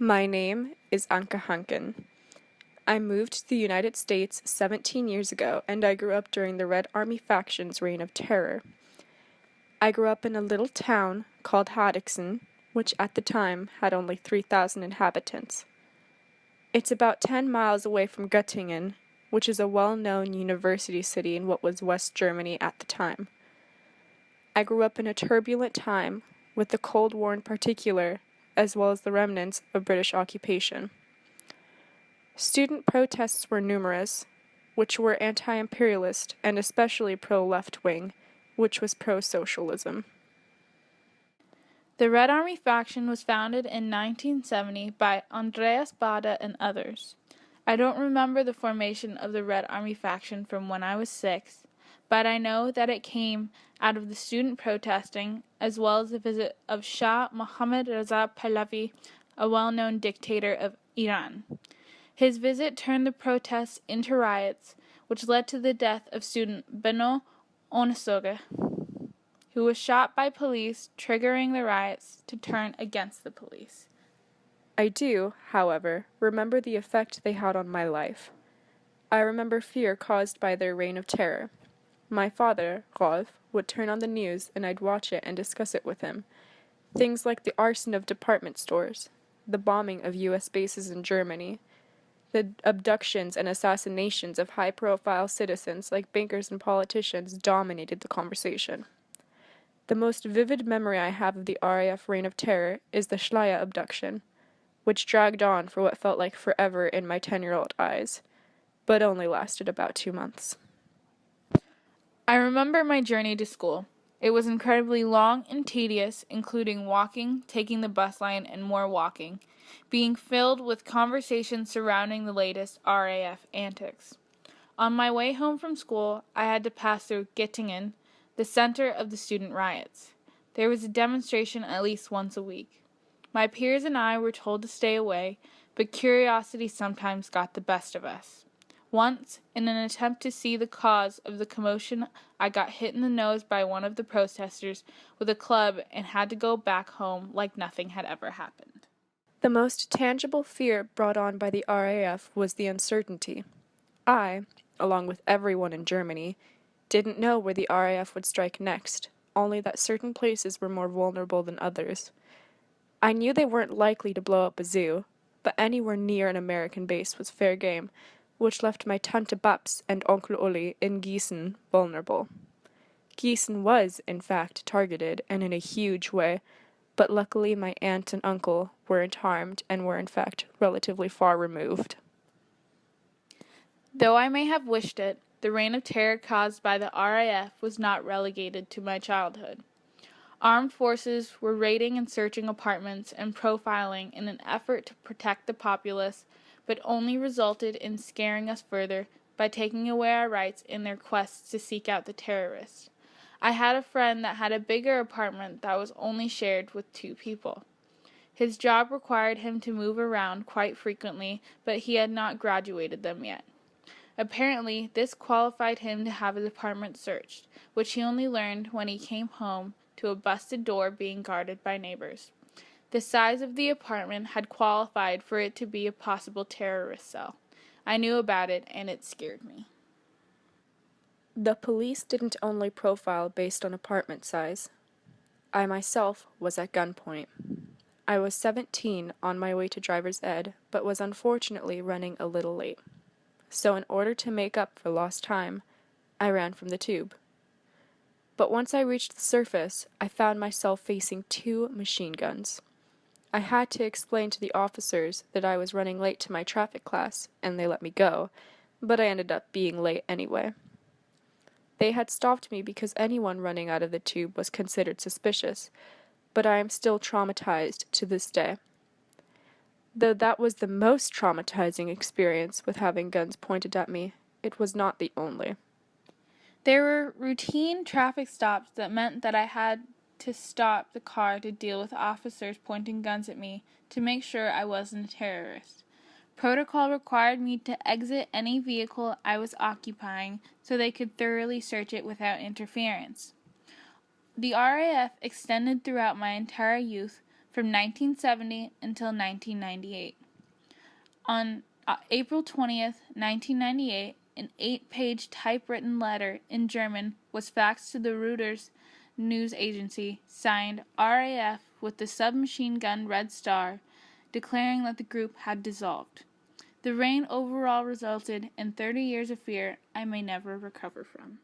My name is Anka Hanken. I moved to the United States 17 years ago, and I grew up during the Red Army faction's reign of terror. I grew up in a little town called Haddockson, which at the time had only 3,000 inhabitants. It's about 10 miles away from Göttingen, which is a well-known university city in what was West Germany at the time. I grew up in a turbulent time, with the Cold War in particular, as well as the remnants of British occupation. Student protests were numerous, which were anti-imperialist and especially pro-left-wing, which was pro-socialism. The Red Army faction was founded in 1970 by Andreas Bada and others. I don't remember the formation of the Red Army faction from when I was 6, but I know that it came out of the student protesting as well as the visit of Shah Mohammad Reza Pahlavi, a well-known dictator of Iran. His visit turned the protests into riots, which led to the death of student Beno Onasoga, who was shot by police, triggering the riots to turn against the police. I do, however, remember the effect they had on my life. I remember fear caused by their reign of terror. My father, Rolf, would turn on the news and I'd watch it and discuss it with him. Things like the arson of department stores, the bombing of U.S. bases in Germany, the abductions and assassinations of high-profile citizens like bankers and politicians dominated the conversation. The most vivid memory I have of the RAF Reign of Terror is the Schleyer abduction, which dragged on for what felt like forever in my 10-year-old eyes, but only lasted about 2 months. I remember my journey to school. It was incredibly long and tedious, including walking, taking the bus line, and more walking, being filled with conversations surrounding the latest RAF antics. On my way home from school, I had to pass through Göttingen, the center of the student riots. There was a demonstration at least once a week. My peers and I were told to stay away, but curiosity sometimes got the best of us. Once, in an attempt to see the cause of the commotion, I got hit in the nose by one of the protesters with a club and had to go back home like nothing had ever happened. The most tangible fear brought on by the RAF was the uncertainty. I, along with everyone in Germany, didn't know where the RAF would strike next, only that certain places were more vulnerable than others. I knew they weren't likely to blow up a zoo, but anywhere near an American base was fair game, which left my Tante Babs and Onkel Uli in Gießen vulnerable. Gießen was, in fact, targeted, and in a huge way, but luckily my aunt and uncle weren't harmed and were, in fact, relatively far removed. Though I may have wished it, the reign of terror caused by the RAF was not relegated to my childhood. Armed forces were raiding and searching apartments and profiling in an effort to protect the populace, but only resulted in scaring us further by taking away our rights in their quests to seek out the terrorists. I had a friend that had a bigger apartment that was only shared with 2 people. His job required him to move around quite frequently, but he had not graduated them yet. Apparently, this qualified him to have his apartment searched, which he only learned when he came home to a busted door being guarded by neighbors. The size of the apartment had qualified for it to be a possible terrorist cell. I knew about it, and it scared me. The police didn't only profile based on apartment size. I myself was at gunpoint. I was 17 on my way to driver's ed, but was unfortunately running a little late. So in order to make up for lost time, I ran from the tube. But once I reached the surface, I found myself facing 2 machine guns. I had to explain to the officers that I was running late to my traffic class, and they let me go, but I ended up being late anyway. They had stopped me because anyone running out of the tube was considered suspicious, but I am still traumatized to this day. Though that was the most traumatizing experience with having guns pointed at me, it was not the only. There were routine traffic stops that meant that I had to stop the car to deal with officers pointing guns at me to make sure I wasn't a terrorist. Protocol required me to exit any vehicle I was occupying so they could thoroughly search it without interference. The RAF extended throughout my entire youth, from 1970 until 1998. On April 20th, 1998, an 8-page typewritten letter in German was faxed to the Reuters news agency, signed RAF with the submachine gun Red Star, declaring that the group had dissolved. The reign overall resulted in 30 years of fear I may never recover from.